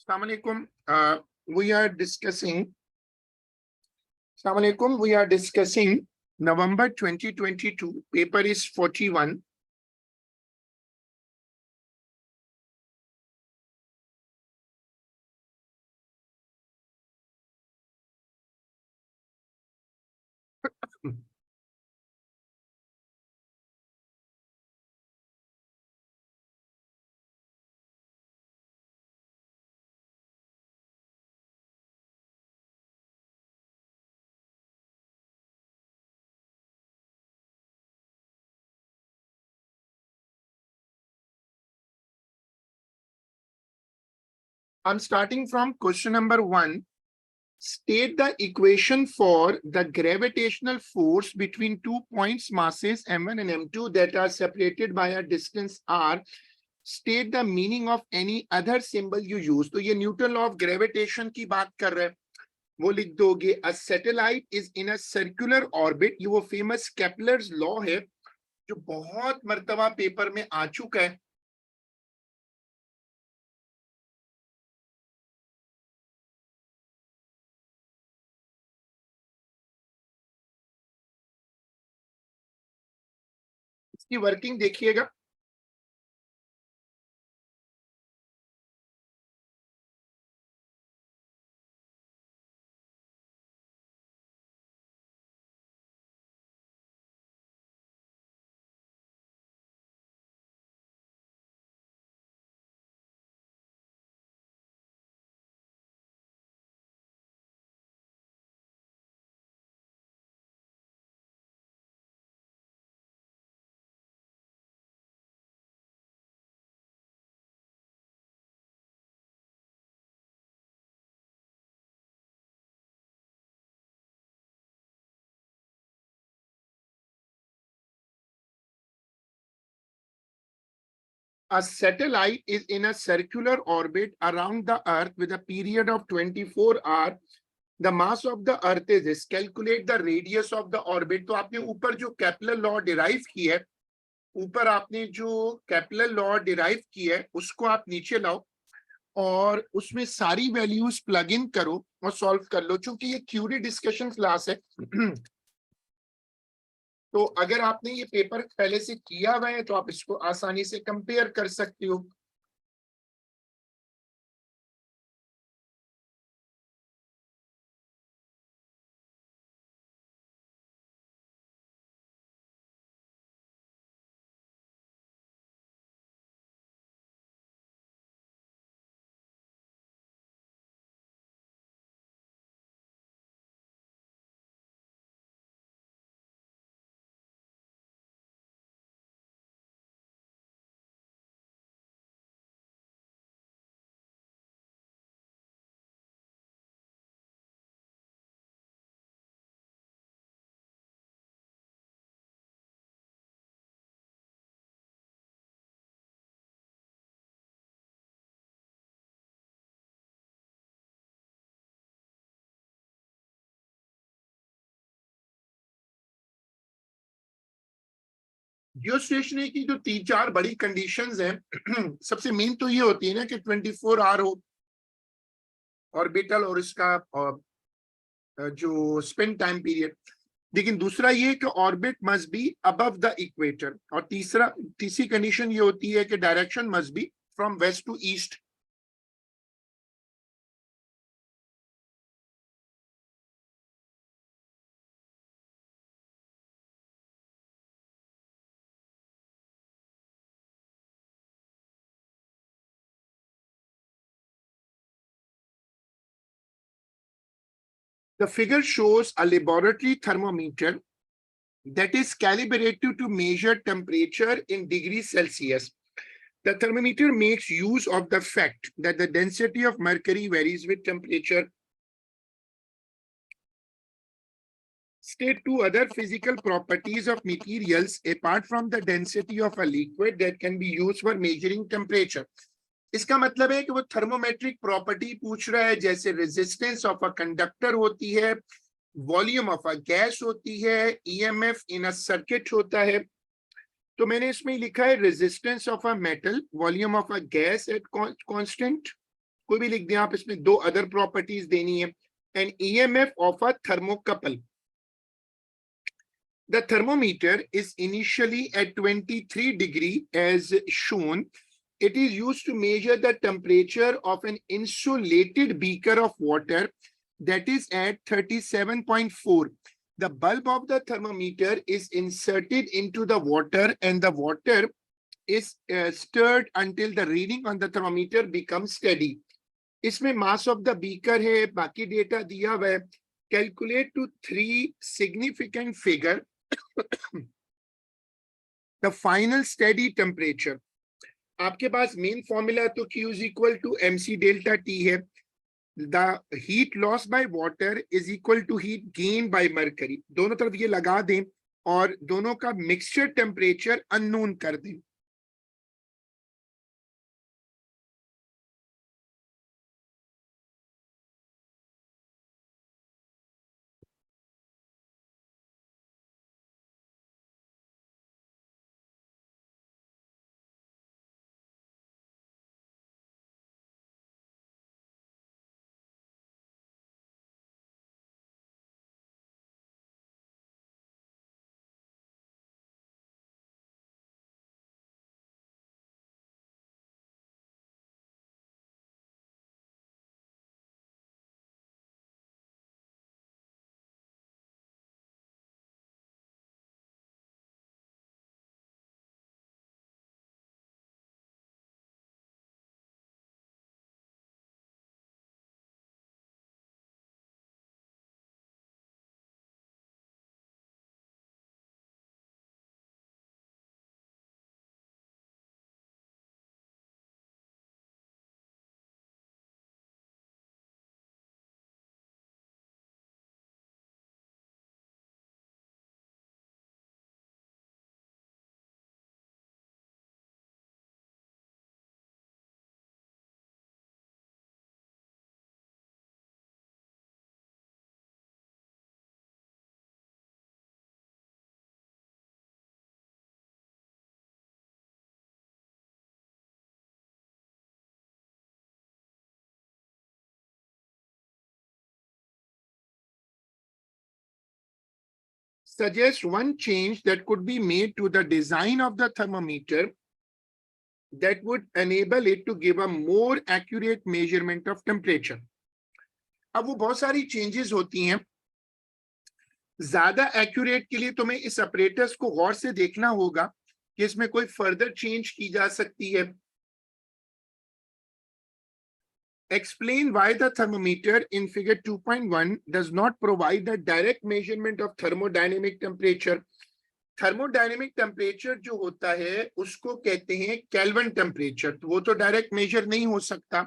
Assalamu alaikum. We are discussing. Assalamu alaikum. We are discussing November 2022. Paper is 41. I'm starting from question number 1. State the equation for the gravitational force between 2 points masses m1 and m2 that are separated by a distance r. State the meaning of any other symbol you use. तो ये Newton law of gravitation की बात कर रहे हैं, वो लिख दोगे. A satellite is in a circular orbit. ये वो फेमस केपलर्स लॉ है जो बहुत मर्तबा पेपर में आ चुका है. इसकी वर्किंग देखिएगा. A satellite is in a circular orbit around the Earth with a period of 24 hours. The mass of the Earth is this. Calculate the radius of the orbit. तो आपने ऊपर जो केपलर लॉ डिराइव की है, ऊपर आपने जो Kepler law derive की है उसको आप नीचे लाओ और उसमें सारी वैल्यूज प्लग इन करो और सॉल्व कर लो. चूंकि ये थ्योरी डिस्कशन क्लास है तो अगर आपने ये पेपर पहले से किया हुआ है तो आप इसको आसानी से कंपेयर कर सकते हो. जियोस्टेशनरी की जो 3-4 बड़ी कंडीशंस हैं, सबसे मेन तो ये होती है ना कि 24 आवर हो ऑर्बिटल और इसका जो स्पेन टाइम पीरियड. लेकिन दूसरा ये कि orbit must be above the equator. और तीसरी कंडीशन ये होती है कि direction must be from west to east. The figure shows a laboratory thermometer that is calibrated to measure temperature in degrees Celsius. The thermometer makes use of the fact that the density of mercury varies with temperature. State 2 other physical properties of materials apart from the density of a liquid that can be used for measuring temperature. इसका मतलब है कि वो thermometric property पूछ रहा है, जैसे resistance of a conductor होती है, वॉल्यूम ऑफ अ गैस होती है, ईएमएफ इन अ सर्किट होता है. तो मैंने इसमें लिखा है resistance of a metal, volume of a gas at constant कोई भी लिख दें आप, इसमें दो अदर प्रॉपर्टीज देनी है. And EMF of a thermocouple. The thermometer is initially at 23 degree as shown. It is used to measure the temperature of an insulated beaker of water that is at 37.4. The bulb of the thermometer is inserted into the water and the water is stirred until the reading on the thermometer becomes steady. इसमें mass of the beaker है, बाकी data दिया हुआ है. Calculate to three significant figure the final steady temperature. आपके पास main formula तो Q is equal to mc delta T है. The heat loss by water is equal to heat gain by mercury. दोनों तरफ ये लगा दें और दोनों का मिक्सचर टेम्परेचर अननोन कर दें. Suggest one change that could be made to the design of the thermometer that would enable it to give a more accurate measurement of temperature. अब वो बहुत सारी चेंजेस होती हैं. ज्यादा एक्यूरेट के लिए तुम्हें इस अपरेटस को गौर से देखना होगा कि इसमें कोई फर्दर चेंज की जा सकती है. Explain why the thermometer in figure 2.1 does not provide a direct measurement of thermodynamic temperature. Thermodynamic temperature जो होता है उसको कहते हैं केल्विन टेम्परेचर, तो वो तो डायरेक्ट मेजर नहीं हो सकता.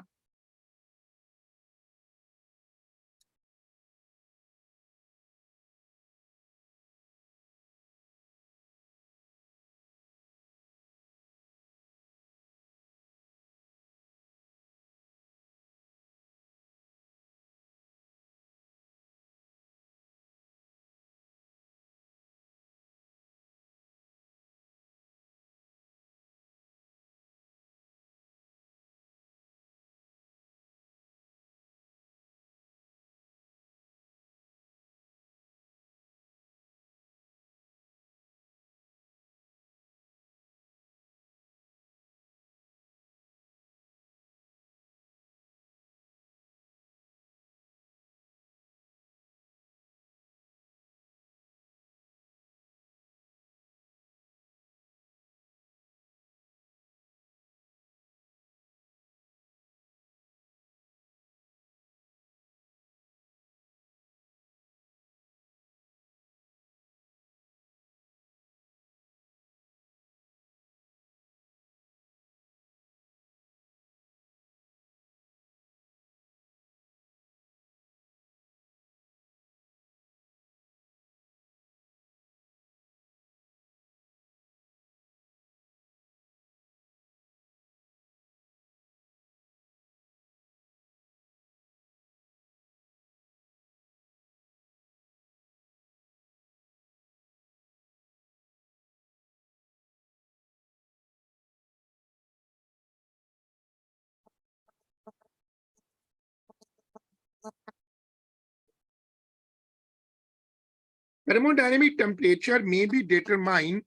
Thermodynamic temperature may be determined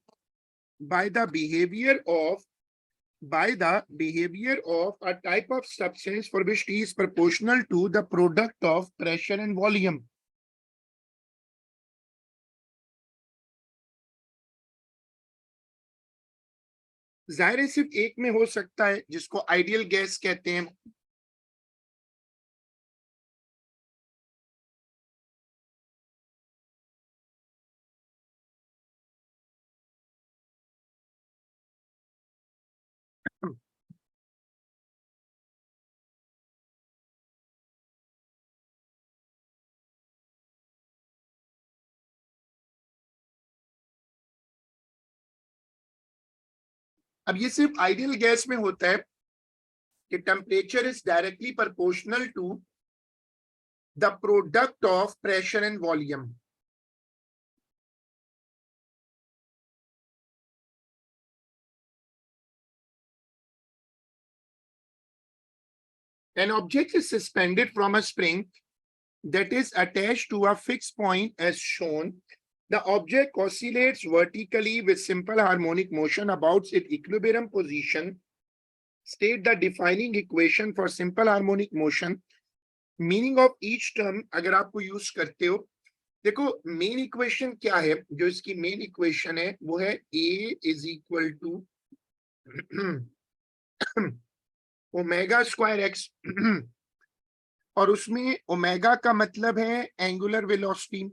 by the behavior of a type of substance for which T is proportional to the product of pressure and volume. जाहिर है सिर्फ एक में हो सकता है जिसको आइडियल गैस कहते हैं. अब ये सिर्फ आइडियल गैस में होता है कि temperature is directly proportional to the product of pressure and volume. An object is suspended from a spring that is attached to a fixed point as shown. The object oscillates vertically with simple harmonic motion about its equilibrium position. State the defining equation for simple harmonic motion. Meaning of each term अगर आपको use करते हो, देखो main equation क्या है. जो इसकी main equation है वो है A is equal to omega square x और उसमें ओमेगा का मतलब है एंगुलर वेलोसिटी.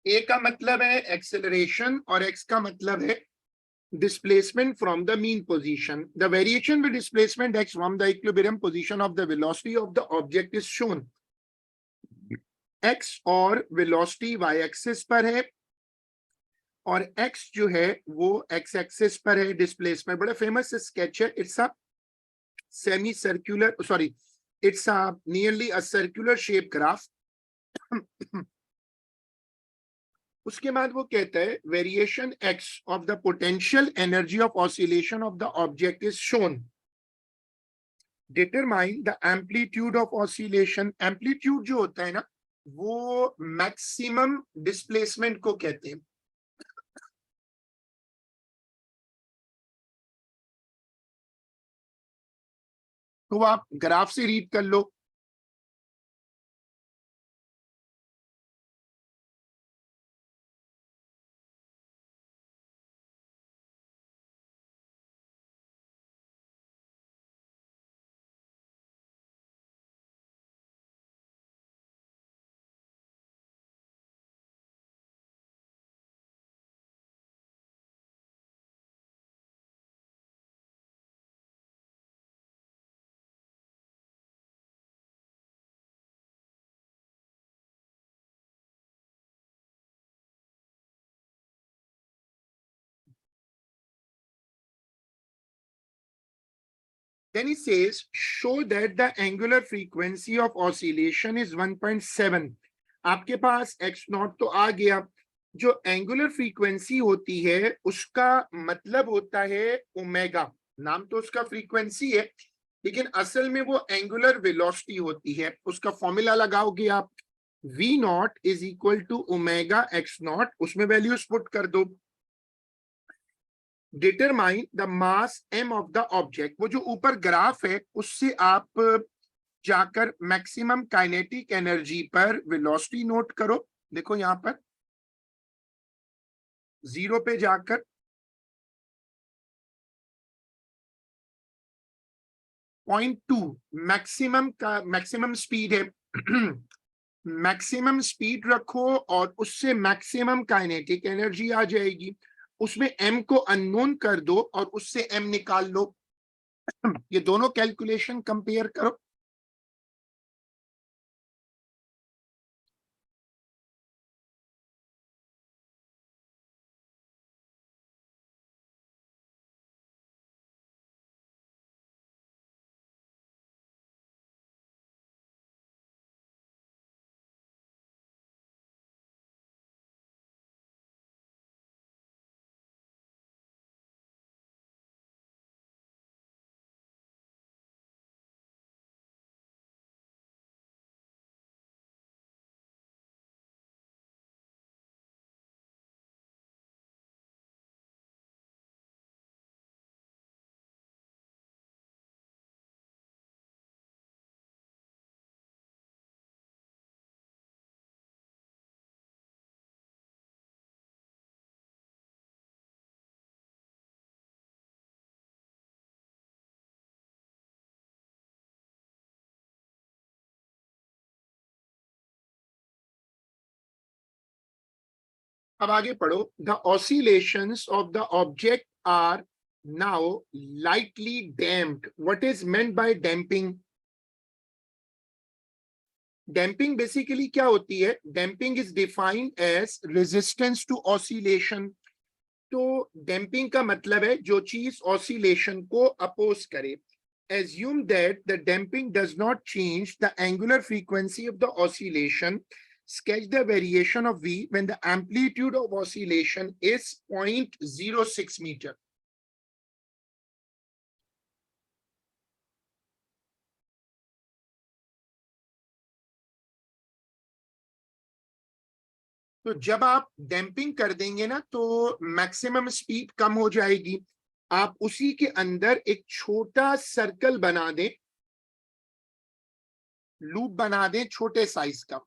ए का मतलब है एक्सेलरेशन और एक्स का मतलब है displacement from the mean position. The variation with displacement x from the equilibrium position of the velocity of the object is shown. x और velocity y axis पर है और x जो है वो x axis पर है. डिस्प्लेसमेंट बड़ा फेमस स्केच है. It's a semi circular it's a nearly a circular shape graph. उसके बाद वो कहता है variation x of the potential energy of oscillation of the object is shown. Determine the amplitude of oscillation. Amplitude जो होता है ना वो मैक्सिमम डिस्प्लेसमेंट को कहते हैं. तो आप ग्राफ से रीड कर लो. Then he says, show that the angular frequency of oscillation is 1.7. आपके पास x नॉट तो आ गया. जो एंगुलर फ्रीक्वेंसी होती है उसका मतलब होता है ओमेगा. नाम तो उसका फ्रीक्वेंसी है लेकिन असल में वो एंगुलर वेलोसिटी होती है. उसका फॉर्मूला लगाओगे आप v nought is equal to omega x nought. उसमें वैल्यूज पुट कर दो. Determine the mass m of the object. वो जो ऊपर ग्राफ है उससे आप जाकर मैक्सिमम काइनेटिक एनर्जी पर वेलोसिटी नोट करो. देखो यहां पर 0 पे जाकर 0.2 मैक्सिमम का मैक्सिमम स्पीड है. मैक्सिमम स्पीड रखो और उससे मैक्सिमम काइनेटिक एनर्जी आ जाएगी। उसमें m को अननोन कर दो और उससे m निकाल लो। ये दोनों कैलकुलेशन कंपेयर करो। अब आगे पढ़ो। The oscillations of the object are now lightly damped. What is meant by damping? Damping basically क्या होती है? Damping is defined as resistance to oscillation. तो डैम्पिंग का मतलब है जो चीज ऑसिलेशन को अपोज करे। Assume that the damping does not change the angular frequency of the oscillation. Sketch the variation of V when the amplitude of oscillation is 0.06 meter. तो जब आप डैम्पिंग कर देंगे ना तो मैक्सिमम स्पीड कम हो जाएगी। आप उसी के अंदर एक छोटा सर्कल बना दें, लूप बना दें छोटे साइज का।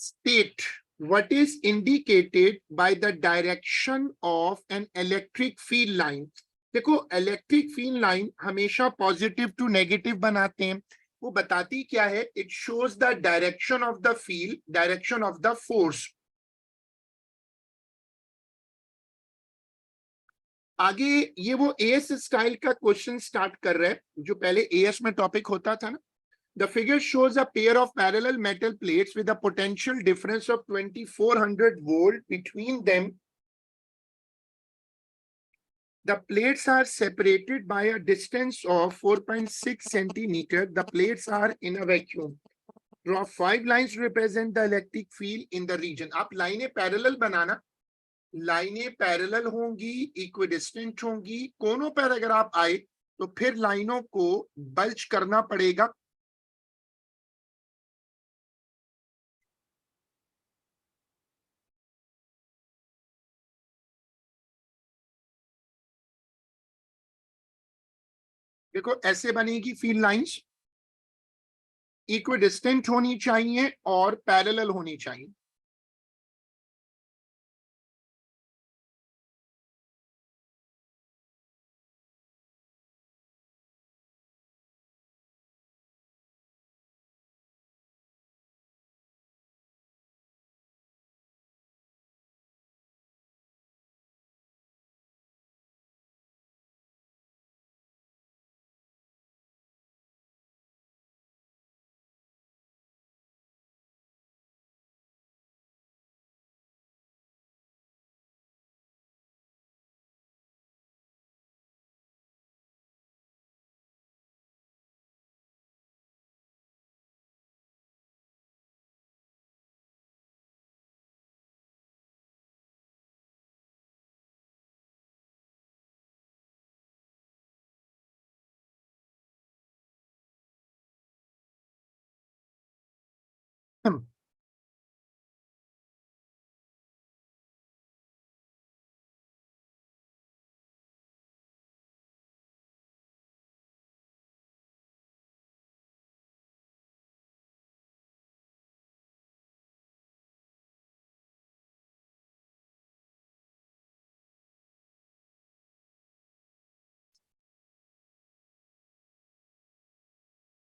State what is indicated by the direction of an electric field line. देखो इलेक्ट्रिक फील्ड लाइन हमेशा पॉजिटिव टू नेगेटिव बनाते हैं। वो बताती क्या है? It shows the direction of the field, direction of the force. आगे ये वो एएस स्टाइल का क्वेश्चन स्टार्ट कर रहा है जो पहले एएस में टॉपिक होता था ना। The figure shows a pair of parallel metal plates with a potential difference of 2400 volt between them. The plates are separated by a distance of 4.6 centimeter. The plates are in a vacuum. Draw 5 lines to represent the electric field in the region. आप लाइनें parallel बनाना, लाइनें parallel होंगी, equidistant होंगी। कोनों पर अगर आप आए तो फिर लाइनों को बल्ज करना पड़ेगा। देखो ऐसे बनेगी फील्ड लाइंस, इक्विडिस्टेंट होनी चाहिए और पैरेलल होनी चाहिए।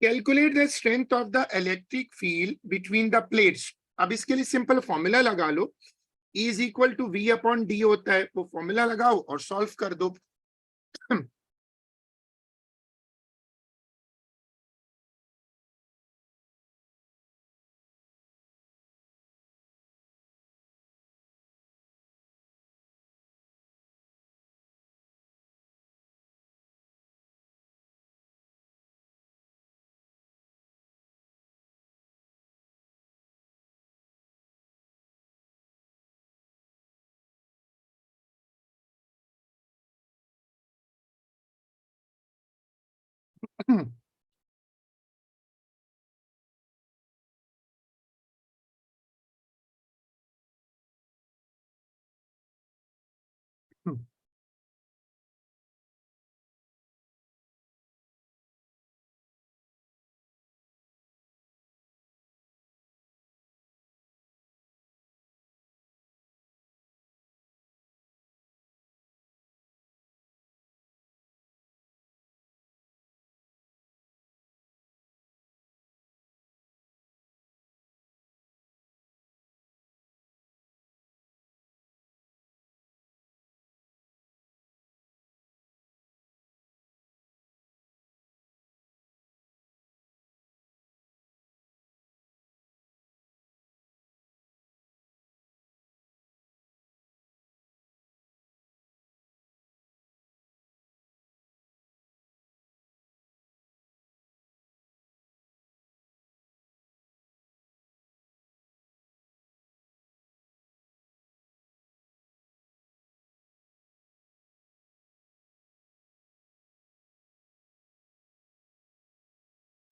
Calculate the strength of the electric field between the plates. अब इसके लिए सिंपल फॉर्मूला लगा लो, E is equal to V upon d होता है, वो फॉर्मूला लगाओ और सॉल्व कर दो।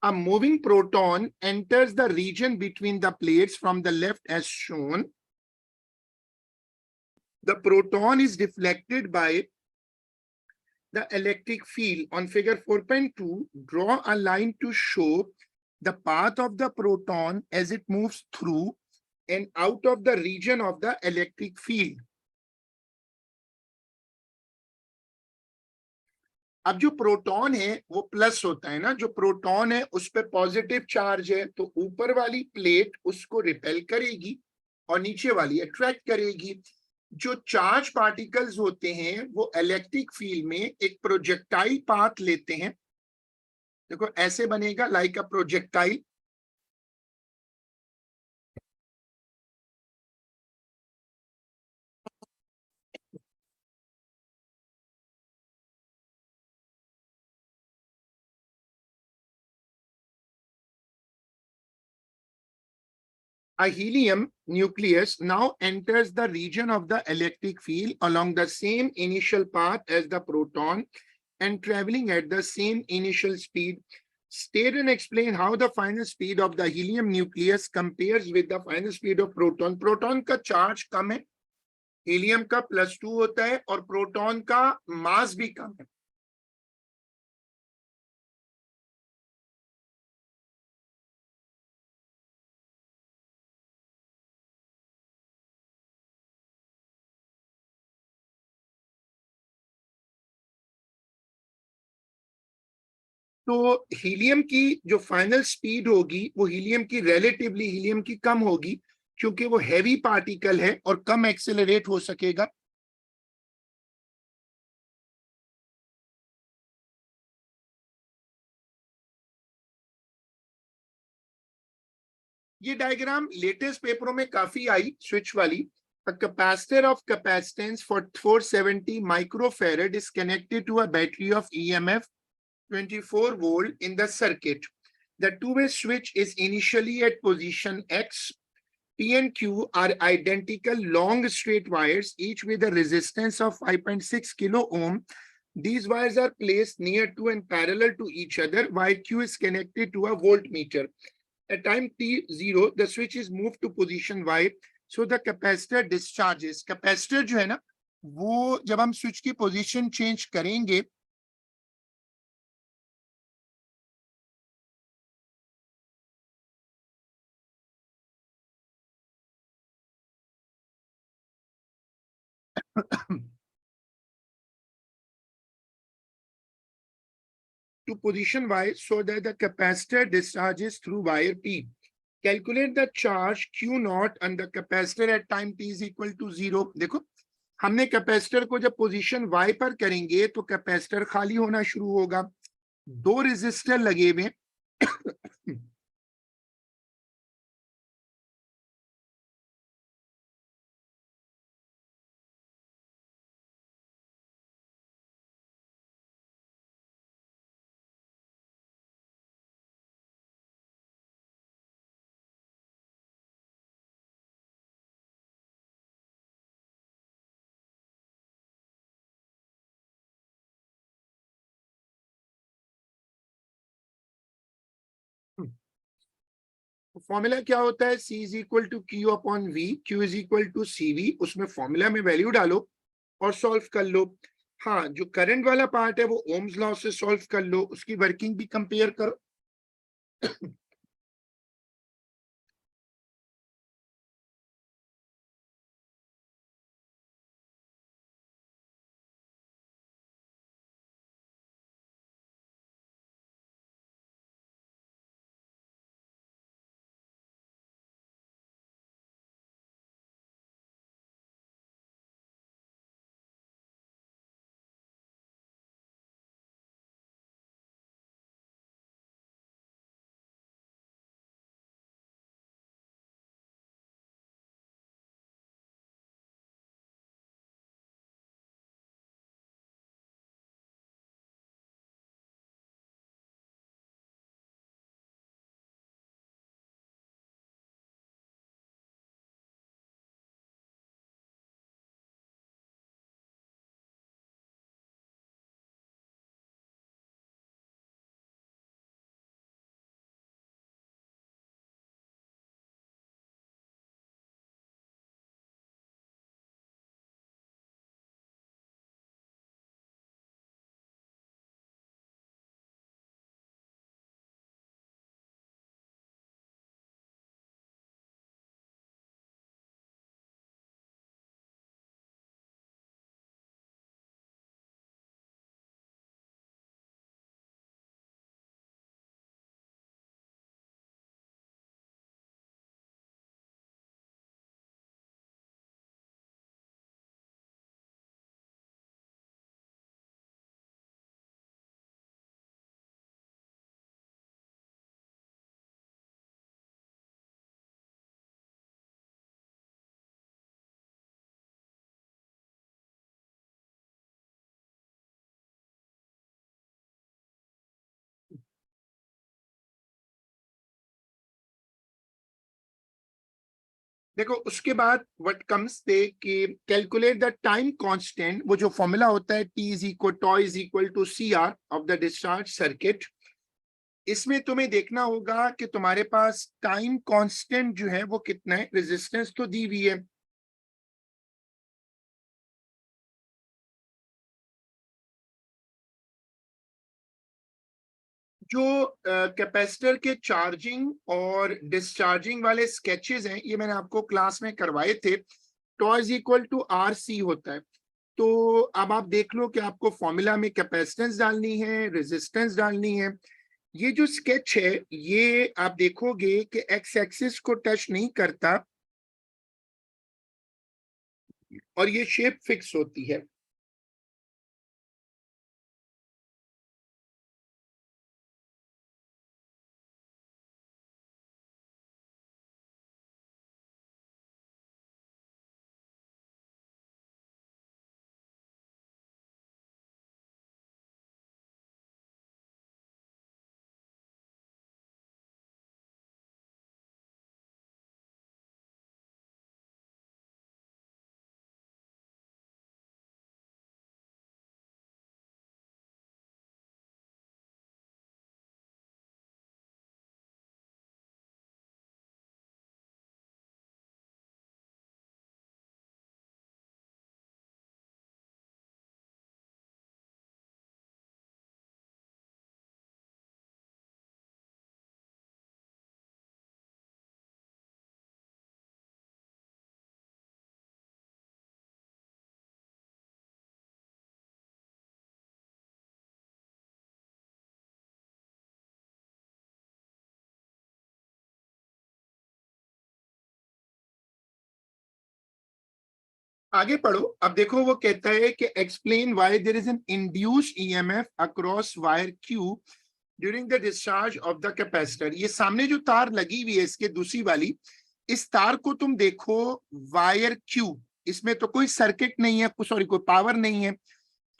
A moving proton enters the region between the plates from the left as shown. The proton is deflected by the electric field. On figure 4.2, draw a line to show the path of the proton as it moves through and out of the region of the electric field. अब जो proton है वो plus होता है ना, जो proton है उस पर पॉजिटिव चार्ज है, तो ऊपर वाली प्लेट उसको रिपेल करेगी और नीचे वाली अट्रैक्ट करेगी। जो चार्ज पार्टिकल्स होते हैं वो इलेक्ट्रिक फील्ड में एक प्रोजेक्टाइल पाथ लेते हैं। देखो ऐसे बनेगा, like a projectile. A helium nucleus now enters the region of the electric field along the same initial path as the proton and traveling at the same initial speed. State and explain how the final speed of the helium nucleus compares with the final speed of proton. Proton का charge कम है, helium का +2 होता है और proton का mass भी कम है। तो हीलियम की जो फाइनल स्पीड होगी वो हीलियम की रिलेटिवली हीलियम की कम होगी, क्योंकि वो हैवी पार्टिकल है और कम एक्सेलरेट हो सकेगा। ये डायग्राम लेटेस्ट पेपरों में काफी आई, स्विच वाली। A capacitor of capacitance for 470 microfarad is connected to a battery of EMF 24 volt in the circuit. The two-way switch is initially at position X. P and Q are identical long straight wires, each with a resistance of 5.6 kilo ohm. These wires are placed near to and parallel to each other, while Q is connected to a voltmeter. At time t0, the switch is moved to position Y, so the capacitor discharges. Capacitor जो है ना, वो जब हम switch की position change करेंगे to position Y so that the capacitor discharges through wire P. Calculate the charge Q naught on the capacitor at time t is equal to 0. देखो, हमने कैपेसिटर को जब पोजीशन Y पर करेंगे तो capacitor खाली होना शुरू होगा, दो रेजिस्टर लगे हुए। फॉर्मूला क्या होता है? C is equal to Q upon V, Q is equal to CV। उसमें फॉर्मूला में वैल्यू डालो और सॉल्व कर लो। हाँ, जो करंट वाला पार्ट है वो ओम्स लॉ से सॉल्व कर लो, उसकी वर्किंग भी कंपेयर करो। देखो, उसके बाद व्हाट कम्स थे कि कैलकुलेट द टाइम कांस्टेंट। वो जो फॉर्मूला होता है T is equal tau is equal to CR of the discharge circuit. इसमें तुम्हें देखना होगा कि तुम्हारे पास टाइम कांस्टेंट जो है वो कितना है। रेजिस्टेंस तो दी हुई है, जो कैपेसिटर के चार्जिंग और डिस्चार्जिंग वाले स्केचेस हैं ये मैंने आपको क्लास में करवाए थे। Tau is equal to RC होता है। तो अब आप देख लो कि आपको फॉर्मूला में कैपेसिटेंस डालनी है, रेजिस्टेंस डालनी है। ये जो स्केच है ये आप देखोगे कि एक्स एक्सिस को टच नहीं करता और ये शेप फिक्स होती है। आगे पढ़ो। अब देखो वो कहता है कि explain why there is an induced EMF across wire Q during the discharge of the capacitor. ये सामने जो तार लगी हुई है इसके दूसरी वाली, इस तार को तुम देखो वायर क्यू, इसमें तो कोई सर्किट नहीं है, सॉरी कोई पावर नहीं है,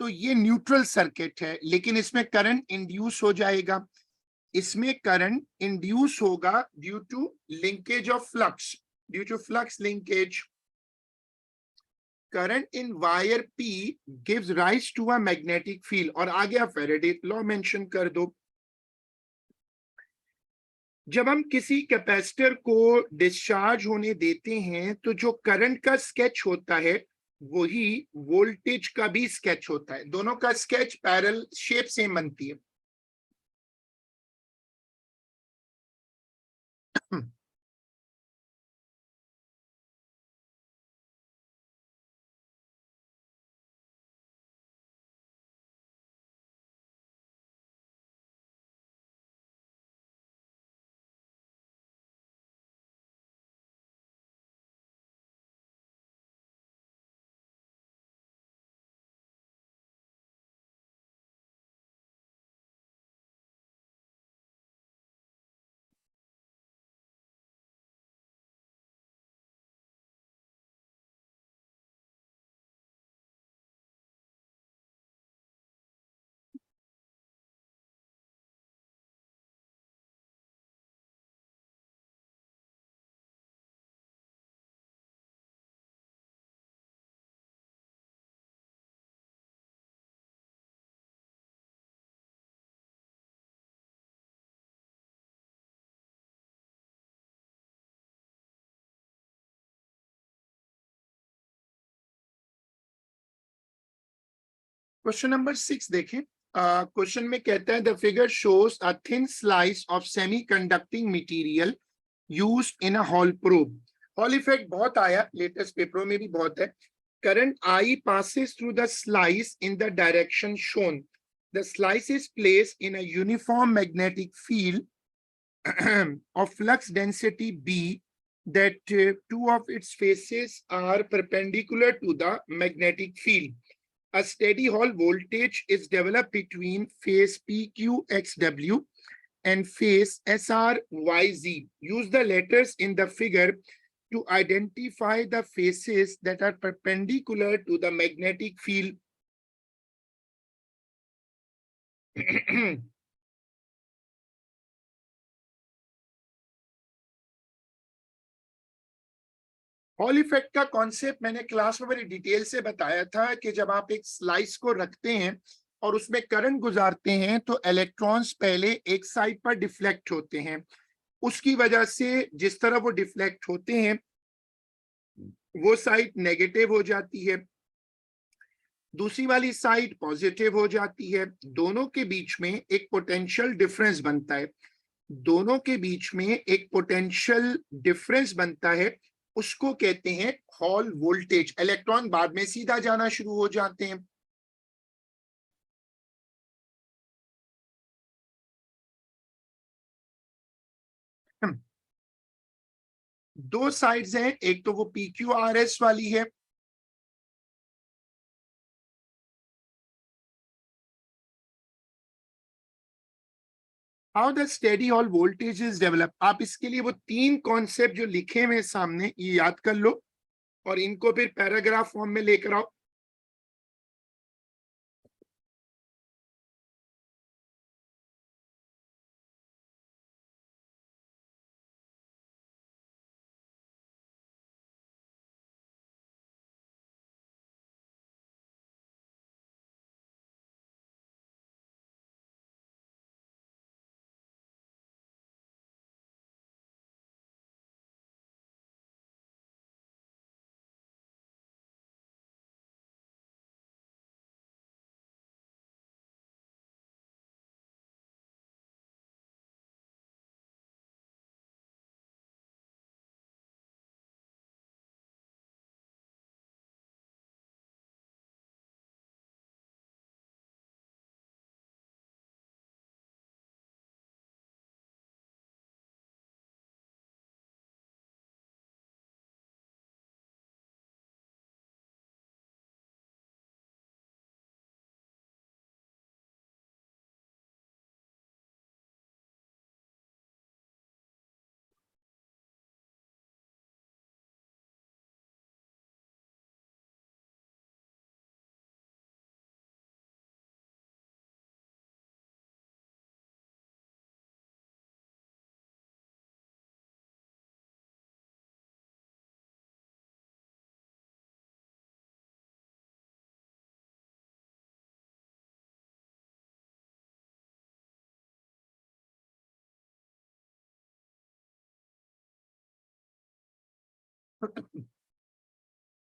तो ये न्यूट्रल सर्किट है, लेकिन इसमें करंट इंड्यूस हो जाएगा। इसमें करंट इंड्यूस होगा due to linkage of flux, due to flux linkage. current in wire P gives rise to a magnetic field। और आगे आप फैराडे लॉ मेंशन कर दो। जब हम किसी कैपेसिटर को डिस्चार्ज होने देते हैं तो जो करंट का स्केच होता है वही वोल्टेज का भी स्केच होता है, दोनों का स्केच पैरेलल शेप सेम बनती है। क्वेश्चन नंबर 6 देखें। क्वेश्चन में कहता है the figure shows a thin slice of semi conducting material used in a hall probe. Hall effect बहुत आया, लेटेस्ट पेपरों में भी बहुत है। Current I passes through the slice in the direction shown. The slice is placed in a uniform magnetic field of flux density B that two of its faces are perpendicular to the magnetic field. A steady Hall voltage is developed between phase PQXW and phase SRYZ. Use the letters in the figure to identify the faces that are perpendicular to the magnetic field. Hall effect का concept मैंने class में बड़ी detail से बताया था कि जब आप एक स्लाइस को रखते हैं और उसमें करंट गुजारते हैं तो इलेक्ट्रॉन्स पहले एक साइड पर डिफ्लेक्ट होते हैं, उसकी वजह से जिस तरह वो डिफ्लेक्ट होते हैं वो साइड नेगेटिव हो जाती है, दूसरी वाली साइड पॉजिटिव हो जाती है। दोनों के बीच में एक पोटेंशियल डिफरेंस बनता है, दोनों के बीच में एक पोटेंशियल डिफरेंस बनता है, उसको कहते हैं हॉल वोल्टेज। इलेक्ट्रॉन बाद में सीधा जाना शुरू हो जाते हैं। दो साइड्स हैं, एक तो वो पी क्यू आर एस वाली है, how the steady hall voltage is develop. आप इसके लिए वो तीन कॉन्सेप्ट जो लिखे हुए हैं सामने ये याद कर लो और इनको फिर पैराग्राफ फॉर्म में लेकर आओ।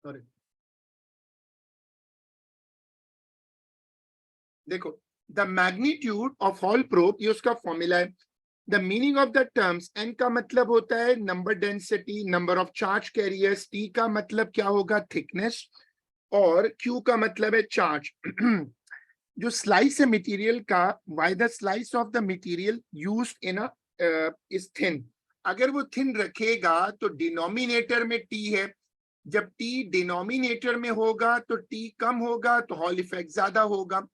Sorry. देखो, the magnitude of Hall probe ये उसका फॉर्मूला है। The meaning of the terms, n का मतलब होता है number density, number of charge carriers, t का मतलब क्या होगा थिकनेस, और क्यू का मतलब है चार्ज। जो स्लाइस है मटेरियल का, why the slice of the material used in a is thin. अगर वो थिन रखेगा तो डिनोमिनेटर में टी है, जब टी डिनोमिनेटर में होगा तो टी कम होगा तो हॉल इफेक्ट ज्यादा होगा।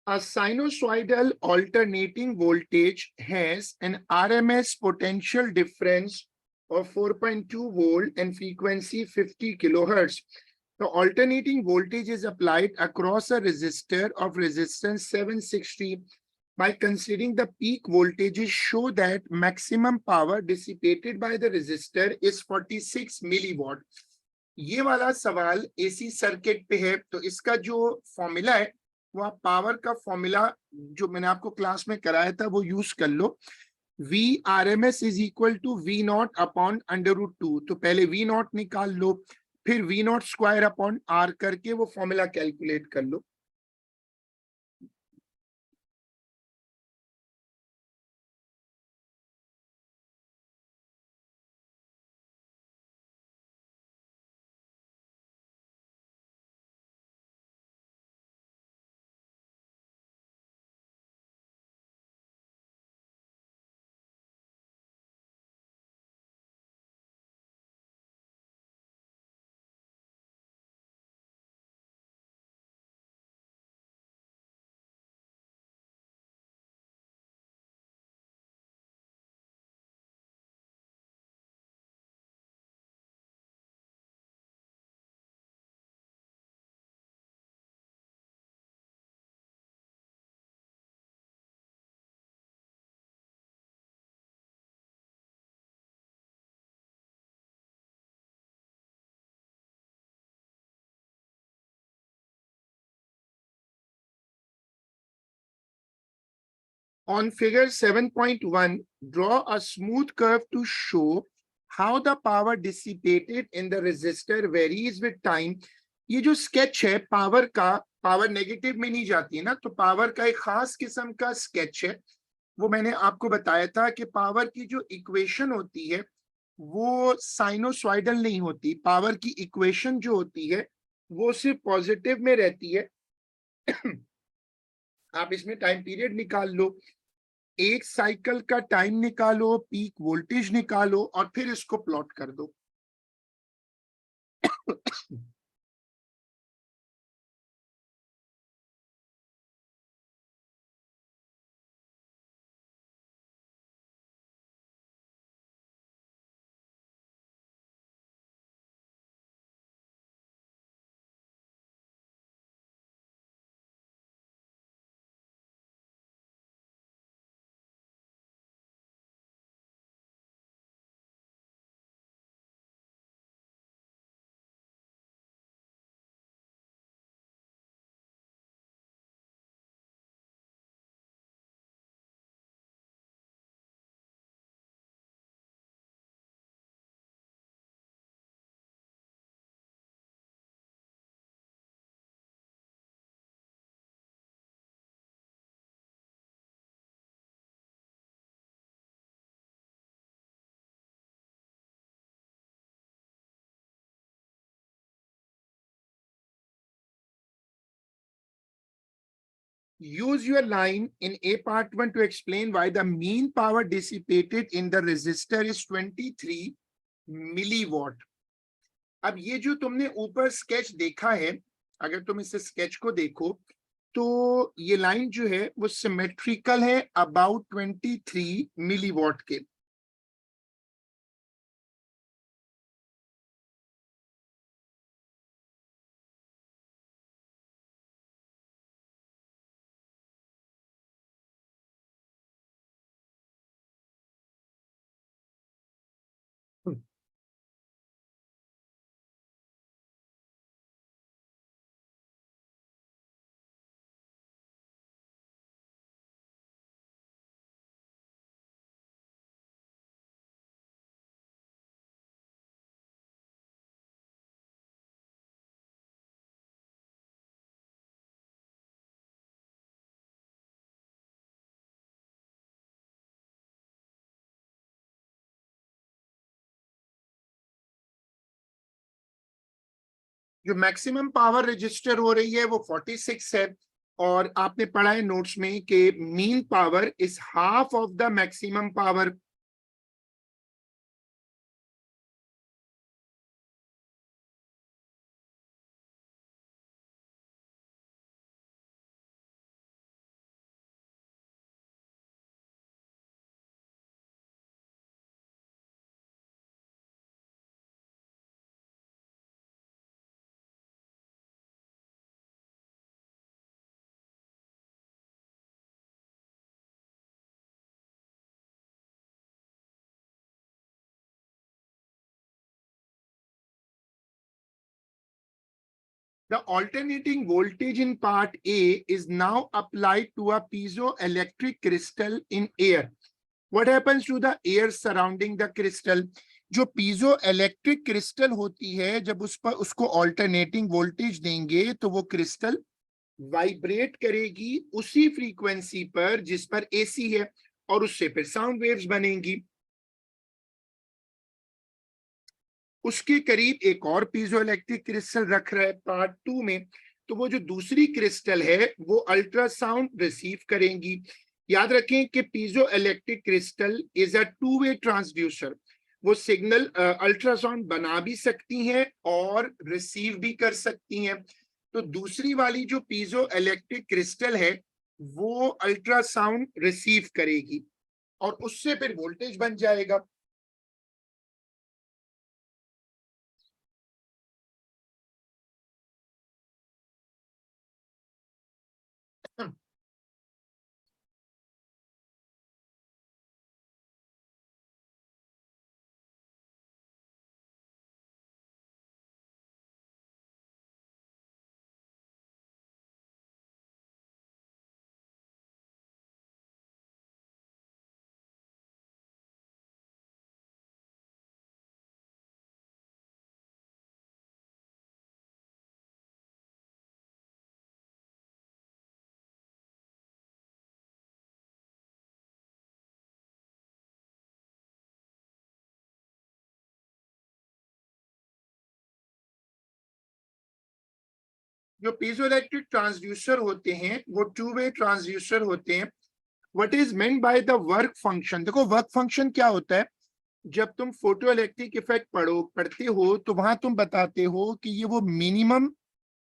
A sinusoidal alternating voltage has an RMS potential difference of 4.2 volt and frequency 50 kilohertz. The alternating voltage is applied across a resistor of resistance 760. By considering the peak voltages show that maximum power dissipated by the resistor is 46 milliwatt. ये वाला सवाल AC circuit पे है, तो इसका जो formula है वो आप पावर का फॉर्मूला जो मैंने आपको क्लास में कराया था वो यूज कर लो। V R M S is equal to V naught upon √2। तो पहले वी नॉट निकाल लो, फिर V naught square upon R करके वो फॉर्मूला कैलकुलेट कर लो। On figure 7.1, draw a smooth curve to show how the power dissipated in the resistor varies with time. ये जो स्केच है पावर का, पावर नेगेटिव में नहीं जाती है ना, तो पावर का एक खास किस्म का स्केच है। वो मैंने आपको बताया था कि पावर की जो इक्वेशन होती है वो साइनोसॉइडल नहीं होती। पावर की इक्वेशन जो होती है वो सिर्फ पॉजिटिव में रहती है। आप इसमें टाइम पीरियड निकाल लो, एक साइकिल का टाइम निकालो, पीक वोल्टेज निकालो और फिर इसको प्लॉट कर दो। Use your line in A part 1 to explain why the mean power dissipated in the resistor is 23 milliwatt. अब ये जो तुमने ऊपर स्केच देखा है, अगर तुम इस स्केच को देखो तो ये लाइन जो है वो सिमेट्रिकल है अबाउट 23 मिलीवॉट के। जो मैक्सिमम पावर रजिस्टर हो रही है वो 46 है, और आपने पढ़ा है नोट्स में कि mean power is half of the maximum power. The alternating voltage in part A is now applied to a piezoelectric crystal in air. What happens to the air surrounding the crystal? जो piezo electric crystal होती है, जब उस पर उसको alternating voltage देंगे तो वो क्रिस्टल वाइब्रेट करेगी उसी फ्रीक्वेंसी पर जिस पर एसी है, और उससे फिर साउंड वेव्स बनेंगी। उसके करीब एक और पीजो इलेक्ट्रिक क्रिस्टल रख रहा है पार्ट 2 में, तो वो जो दूसरी क्रिस्टल है वो अल्ट्रासाउंड रिसीव करेंगी। याद रखें कि piezo electric crystal is a two way transducer. वो सिग्नल अल्ट्रासाउंड बना भी सकती हैं और रिसीव भी कर सकती हैं। तो दूसरी वाली जो पीजो इलेक्ट्रिक क्रिस्टल है वो अल्ट्रासाउंड रिसीव करेगी और उससे फिर वोल्टेज बन जाएगा। जो पीजोइलेक्ट्रिक ट्रांसड्यूसर होते हैं वो टू वे ट्रांसड्यूसर होते हैं। What is meant by the work function, देखो वर्क फंक्शन क्या होता है, जब तुम फोटो इलेक्ट्रिक इफेक्ट पढ़ते हो तो वहां तुम बताते हो कि ये वो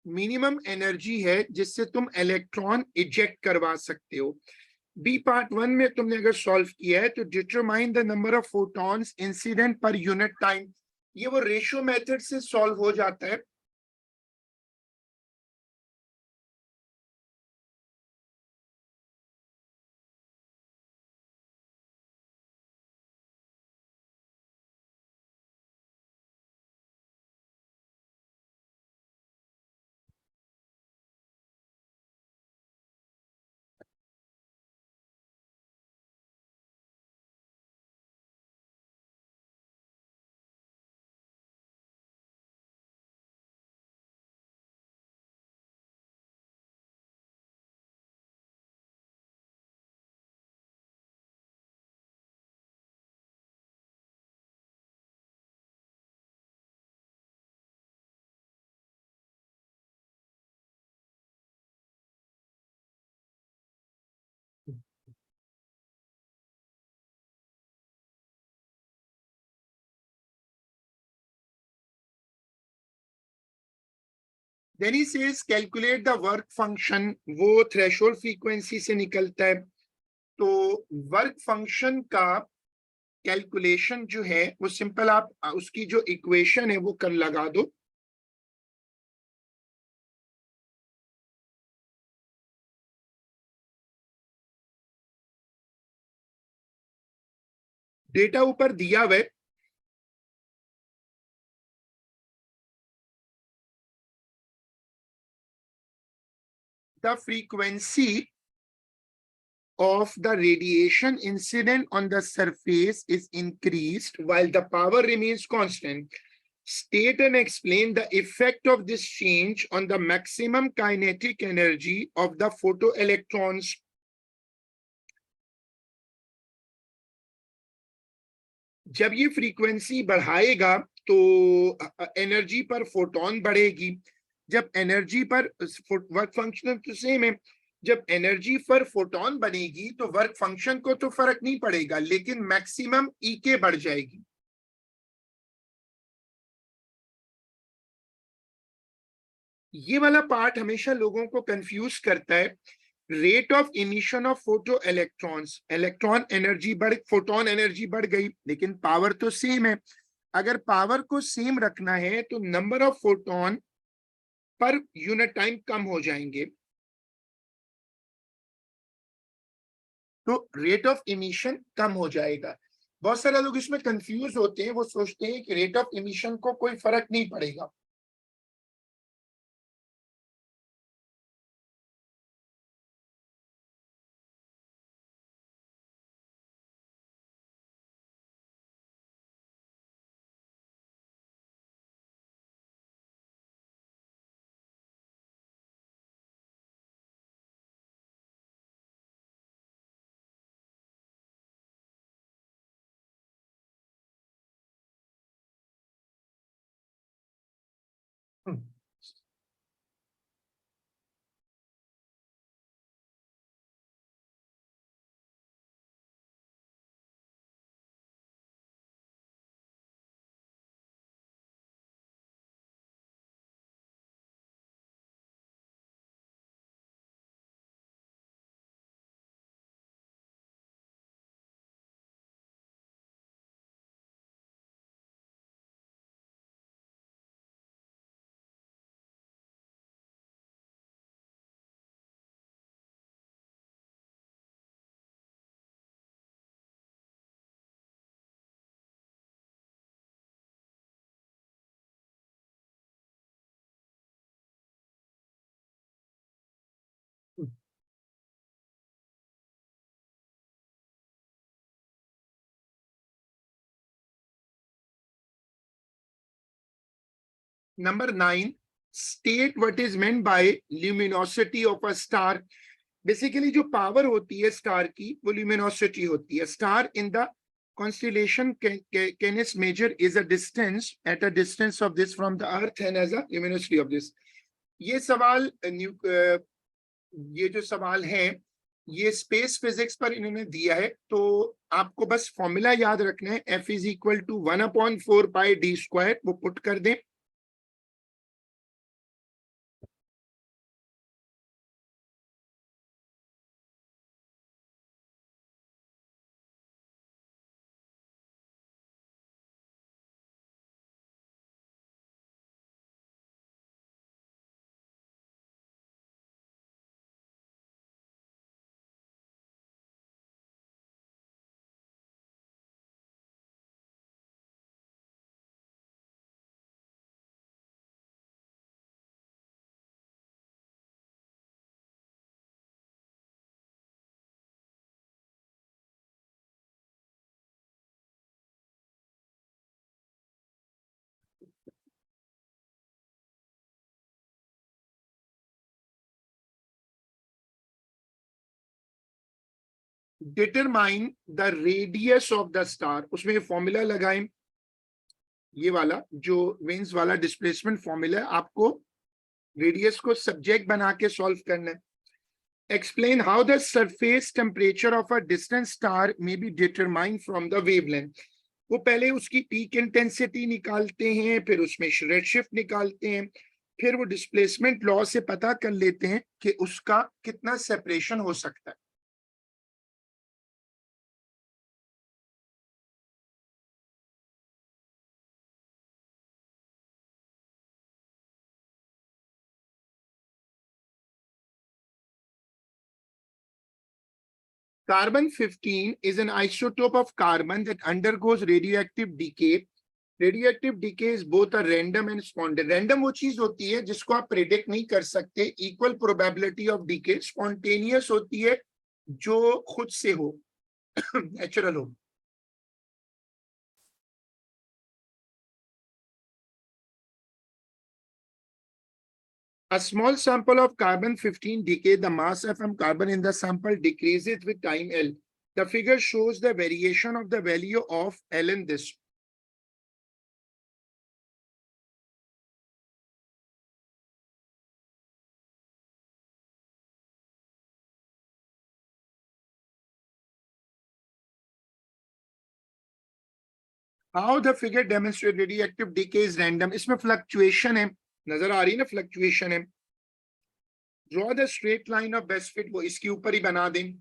मिनिमम एनर्जी है जिससे तुम इलेक्ट्रॉन इजेक्ट करवा सकते हो। बी पार्ट 1 में तुमने अगर सॉल्व किया है तो determine the number of photons incident per unit time, ये वो रेशियो मेथड से सॉल्व हो जाता है। Then he says calculate the work function, वो थ्रेशोल्ड फ्रीक्वेंसी से निकलता है। तो वर्क फंक्शन का कैलकुलेशन जो है वो सिंपल, आप उसकी जो इक्वेशन है वो कर लगा दो। डेटा ऊपर दिया हुआ है। The frequency of the radiation incident on the surface is increased while the power remains constant. State and explain the effect of this change on the maximum kinetic energy of the photoelectrons. जब ये frequency बढ़ाएगा तो energy पर photon बढ़ेगी। जब energy पर work function तो same है, जब एनर्जी पर फोटोन बनेगी तो वर्क फंक्शन को तो फर्क नहीं पड़ेगा, लेकिन मैक्सिमम ई के बढ़ जाएगी। ये वाला पार्ट हमेशा लोगों को कंफ्यूज करता है। Rate of emission of photo electrons, electron energy बढ़, फोटोन एनर्जी बढ़ गई, लेकिन पावर तो सेम है। अगर पावर को सेम रखना है तो नंबर ऑफ फोटोन पर यूनिट टाइम कम हो जाएंगे। तो रेट ऑफ इमिशन कम हो जाएगा। बहुत सारे लोग इसमें कंफ्यूज होते हैं, वो सोचते हैं कि रेट ऑफ इमिशन को कोई फर्क नहीं पड़ेगा। Number 9, state what is meant by luminosity of a star. Basically जो पावर होती है स्टार की वो ल्यूमिनोसिटी होती है। Star in the constellation Canis Major is a distance at a distance of this from the earth and as a luminosity of this. ये सवाल ये जो सवाल है ये स्पेस फिजिक्स पर इन्होंने दिया है, तो आपको बस फॉर्मूला याद रखना है, F is equal to 1/4 pi D square, वो पुट कर दें। Determine the radius of the star, उसमें फॉर्मूला लगाएं, ये वाला जो वेन्स वाला डिस्प्लेसमेंट फॉर्मूला है, आपको रेडियस को सब्जेक्ट बना के सॉल्व करना है। Explain how the surface temperature of a distant star may be determined from the wavelength. वो पहले उसकी पीक इंटेंसिटी निकालते हैं, फिर उसमें रेडशिफ्ट निकालते हैं, फिर वो डिस्प्लेसमेंट लॉ से पता कर लेते हैं कि उसका कितना सेपरेशन हो सकता है। Carbon 15 is an isotope of carbon that undergoes radioactive decay. Radioactive decay is both a random and spontaneous. Random वो चीज होती है जिसको आप प्रेडिक्ट नहीं कर सकते, equal probability of decay. Spontaneous होती है जो खुद से हो, नेचुरल हो। A small sample of carbon 15 decay, the mass from carbon in the sample decreases with time L. The figure shows the variation of the value of L in this. How the figure demonstrates radioactive decay is random. इसमें fluctuation है, नजर आ रही है ना, fluctuation है। Draw the straight line of best fit, वो इसके ऊपर ही बना दें।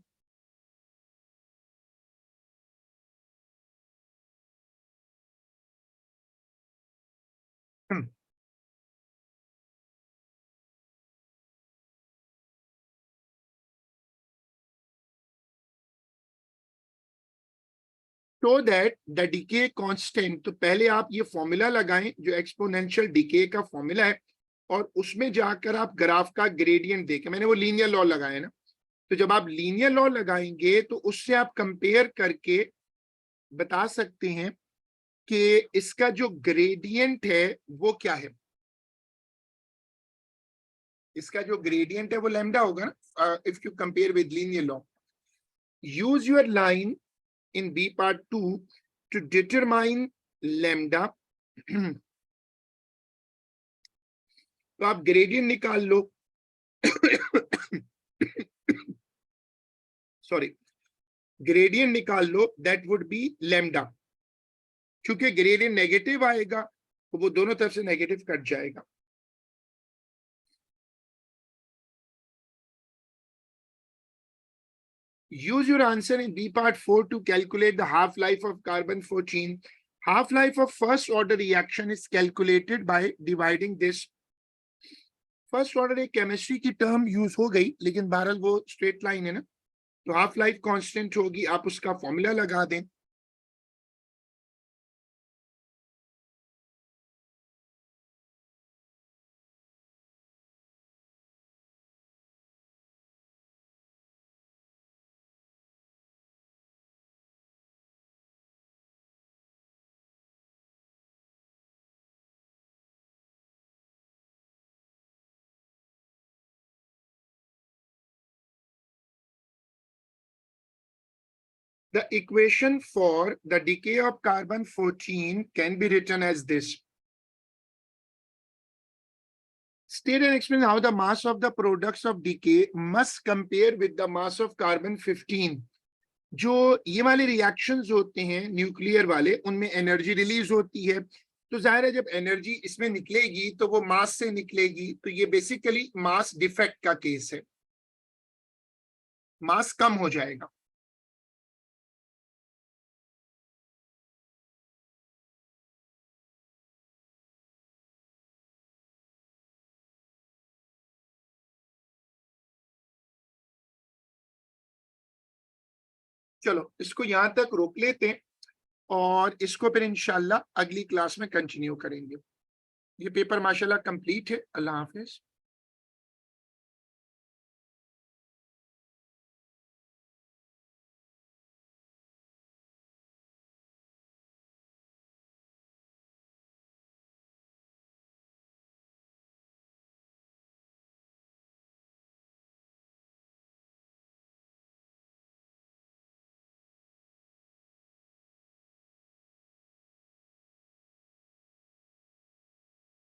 So that the decay constant, तो पहले आप ये फॉर्मूला लगाएं जो एक्सपोनेंशियल डिके का फॉर्मूला है, और उसमें जाकर आप ग्राफ का ग्रेडियंट देखें। मैंने वो लीनियर लॉ लगाया ना, तो जब आप लीनियर लॉ लगाएंगे तो उससे आप कंपेयर करके बता सकते हैं कि इसका जो ग्रेडियंट है वो क्या है। इसका जो ग्रेडियंट है वो लैम्डा होगा ना, if you compare with linear law. Use your line in B part 2 to determine lambda। तो आप ग्रेडियंट निकाल लो, सॉरी, ग्रेडियंट निकाल लो, दैट वुड बी लैम्डा। क्योंकि ग्रेडियंट नेगेटिव आएगा तो वो दोनों तरफ से नेगेटिव कट जाएगा। Use your answer in B part 4 to calculate the half-life of carbon 14. Half-life of first order reaction is calculated by dividing this। First order एक chemistry की टर्म यूज हो गई, लेकिन बहरहाल वो स्ट्रेट लाइन है ना, तो हाफ लाइफ कांस्टेंट होगी, आप उसका फॉर्मूला लगा दें। The equation for the decay of carbon 14 can be written as this. State and explain how the mass of the products of decay must compare with the mass of carbon 15. जो ये वाले reactions होते हैं nuclear वाले, उनमें energy release होती है, तो जाहिर है जब एनर्जी इसमें निकलेगी तो वो मास से निकलेगी, तो ये बेसिकली मास डिफेक्ट का केस है, मास कम हो जाएगा। चलो इसको यहां तक रोक लेते हैं और इसको फिर इंशाल्लाह अगली क्लास में कंटिन्यू करेंगे। ये पेपर माशाल्लाह कंप्लीट है। अल्लाह हाफिज।